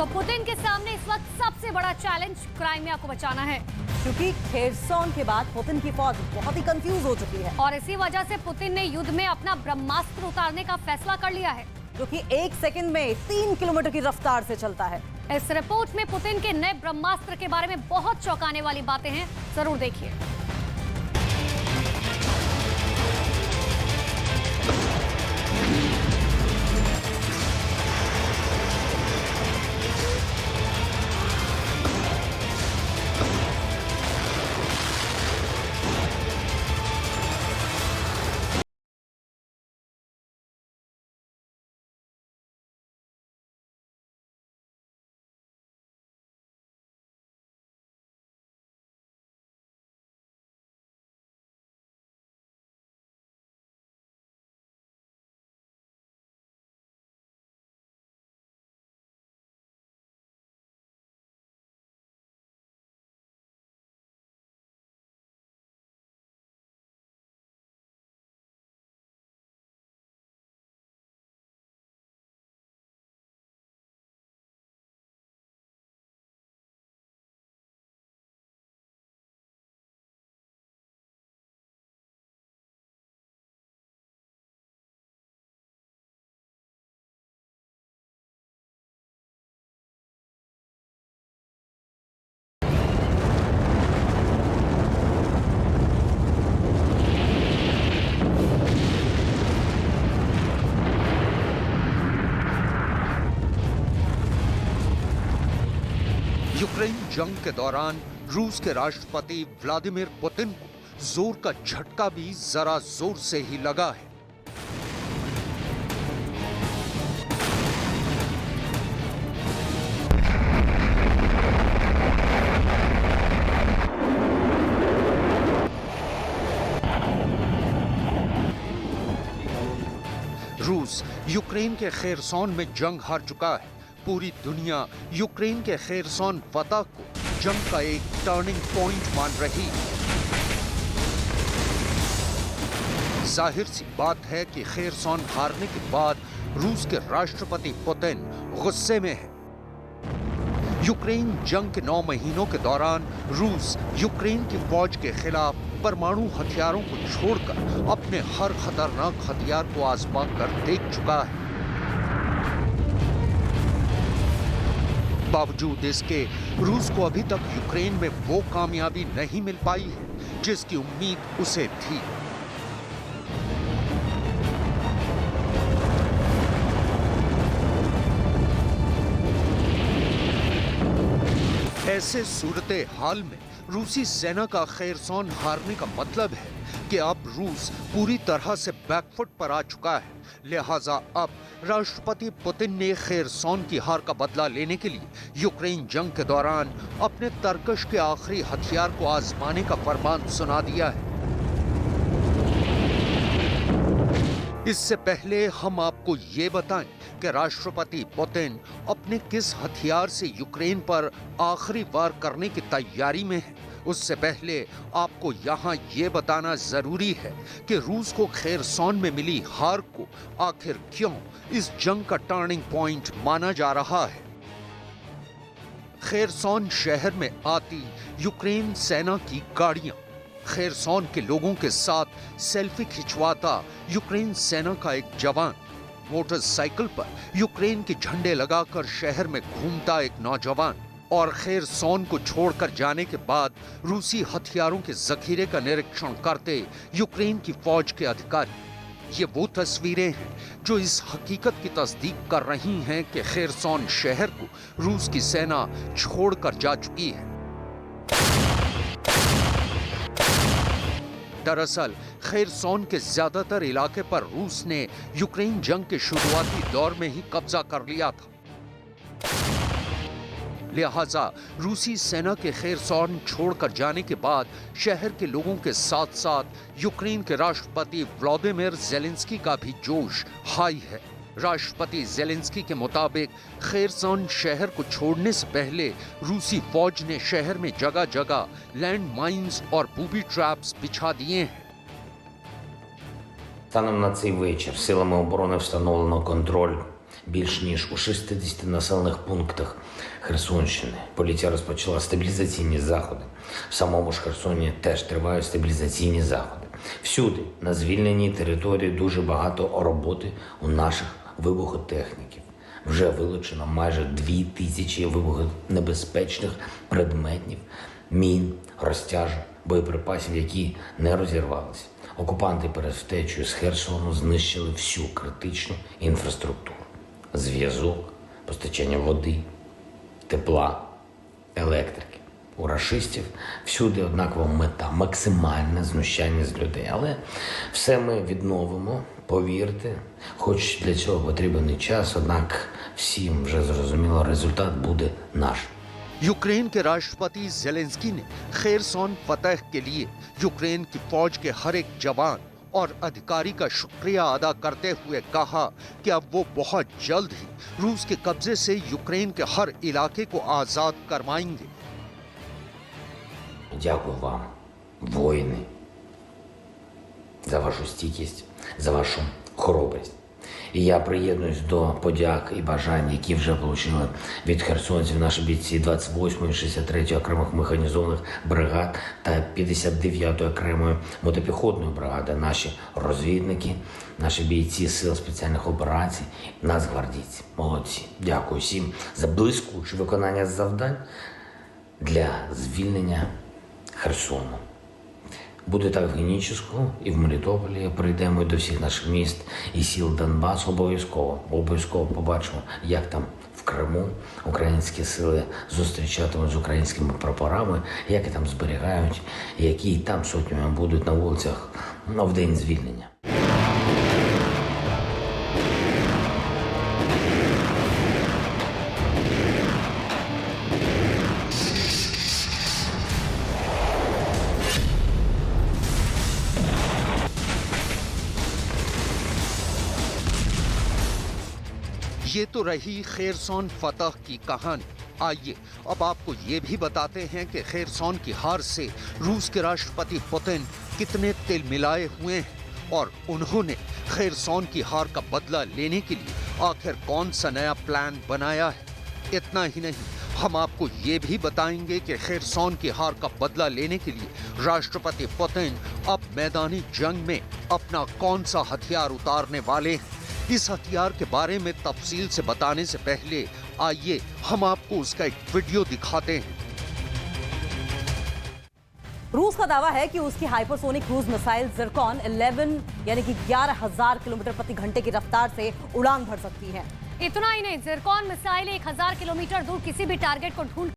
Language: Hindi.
तो पुतिन के सामने इस वक्त सबसे बड़ा चैलेंज क्राइमिया को बचाना है, क्योंकि खेरसोन के बाद पुतिन की फौज बहुत ही कंफ्यूज हो चुकी है और इसी वजह से पुतिन ने युद्ध में अपना ब्रह्मास्त्र उतारने का फैसला कर लिया है, जो कि 1 सेकंड में 3 किलोमीटर की रफ्तार से चलता है। इस रिपोर्ट में पुतिन के नए ब्रह्मास्त्र के बारे में बहुत चौंकाने वाली बातें हैं, जरूर देखिए। यूक्रेन जंग के दौरान रूस के राष्ट्रपति व्लादिमीर पुतिन को जोर का झटका भी जरा जोर से ही लगा है। रूस यूक्रेन के खेरसोन में जंग हार चुका है। पूरी दुनिया यूक्रेन के खेरसोन फतह को जंग का एक टर्निंग पॉइंट मान रही है। जाहिर सी बात है कि खेरसोन हारने के बाद रूस के राष्ट्रपति पुतिन गुस्से में है। यूक्रेन जंग के 9 महीनों के दौरान रूस यूक्रेन की फौज के खिलाफ परमाणु हथियारों को छोड़कर अपने हर खतरनाक हथियार को आजमा कर देख चुका है। बावजूद इसके रूस को अभी तक यूक्रेन में वो कामयाबी नहीं मिल पाई है जिसकी उम्मीद उसे थी। ऐसे सूरते हाल में रूसी सेना का खेरसोन हारने का मतलब है कि अब रूस पूरी तरह से बैकफुट पर आ चुका है। लिहाजा अब राष्ट्रपति पुतिन ने खेरसोन की हार का बदला लेने के लिए यूक्रेन जंग के दौरान अपने तरकश के आखिरी हथियार को आजमाने का फरमान सुना दिया है। इससे पहले हम आपको ये बताएं कि राष्ट्रपति पुतिन अपने किस हथियार से यूक्रेन पर आखिरी वार करने की तैयारी में है। उससे पहले आपको यहाँ ये बताना जरूरी है कि रूस को खेरसोन में मिली हार को आखिर क्यों इस जंग का टर्निंग पॉइंट माना जा रहा है। खेरसोन शहर में आती यूक्रेन सेना की गाड़ियां, खेरसोन के लोगों के साथ सेल्फी खिंचवाता यूक्रेन सेना का एक जवान, मोटरसाइकिल पर यूक्रेन के झंडे लगाकर शहर में घूमता एक नौजवान और खेरसोन को छोड़कर जाने के बाद रूसी हथियारों के जखीरे का निरीक्षण करते यूक्रेन की फौज के अधिकारी। ये वो तस्वीरें हैं जो इस हकीकत की तस्दीक कर रही हैं कि खेरसोन शहर को रूस की सेना छोड़कर जा चुकी है। दरअसल खेरसोन के ज्यादातर इलाके पर रूस ने यूक्रेन जंग के शुरुआती दौर में ही कब्जा कर लिया था। लिहाजा रूसी सेना के खेरसोन छोड़कर जाने के बाद शहर के लोगों के साथ साथ यूक्रेन के राष्ट्रपति व्लादिमीर ज़ेलेंस्की का भी जोश हाई है। राष्ट्रपति ज़ेलेंस्की के मुताबिक खेरसोन शहर को छोड़ने से पहले रूसी फौज ने शहर में जगह जगह लैंड माइन्स और बूबी ट्रैप्स बिछा दिए हैं। Станом на цей вечір силами оборони встановлено контроль більш ніж у 60 населених пунктах Херсонщини. Поліція розпочала стабілізаційні заходи. В самому ж Херсоні теж тривають стабілізаційні заходи. Всюди, на звільненій території, дуже багато роботи у наших вибухотехніків. Вже вилучено майже 2000 вибухонебезпечних предметів, мін, розтяжок, боєприпасів, які не розірвалися. Окупанти перед втечею з Херсону знищили всю критичну інфраструктуру. Зв'язок, постачання води, тепла, електрики. У рашистів всюди однакова мета – максимальне знущання з людей. Але все ми відновимо, повірте, хоч для цього потрібен і час, однак всім вже зрозуміло, результат буде наш. यूक्रेन के राष्ट्रपति जेलेंस्की ने खेरसॉन फतह के लिए यूक्रेन की फौज के हर एक जवान और अधिकारी का शुक्रिया अदा करते हुए कहा कि अब वो बहुत जल्द ही रूस के कब्जे से यूक्रेन के हर इलाके को आजाद करवाएंगे। Дякую вам, воїни, за вашу стійкість, за вашу хоробрість. І я приєднуюсь до подяк і бажань, які вже отримали від херсонців наші бійці 28-ї, 63-ї окремих механізованих бригад та 59-ї окремої мотопіхотної бригади, наші розвідники, наші бійці сил спеціальних операцій, нацгвардійці. Молодці. Дякую всім за блискуче виконання завдань для звільнення Херсону. Буде так в Генічеську і в Мелітополі. Прийдемо і до всіх наших міст і сіл Донбасу. Обов'язково побачимо, як там в Криму українські сили зустрічатимуть з українськими прапорами, як і там зберігають, які там сотнями будуть на вулицях в день звільнення. ये तो रही खेरसॉन फतह की कहानी। आइए अब आपको ये भी बताते हैं कि खेरसॉन की हार से रूस के राष्ट्रपति पुतिन कितने तिल मिलाए हुए हैं और उन्होंने खेरसॉन की हार का बदला लेने के लिए आखिर कौन सा नया प्लान बनाया है। इतना ही नहीं, हम आपको ये भी बताएंगे कि खेरसॉन की हार का बदला लेने के लिए राष्ट्रपति पुतिन अब मैदानी जंग में अपना कौन सा हथियार उतारने वाले हैं। इस हथियार के बारे में तफसील से बताने से पहले आइए हम आपको उसका एक वीडियो दिखाते हैं। रूस का दावा है कि उसकी हाइपरसोनिक क्रूज मिसाइल जिरकॉन 11 यानी कि 11,000 किलोमीटर प्रति घंटे की रफ्तार से उड़ान भर सकती है। इतना ही नहीं, जिरकॉन मिसाइल 1000 किलोमीटर दूर किसी भी टारगेट को ढूंढ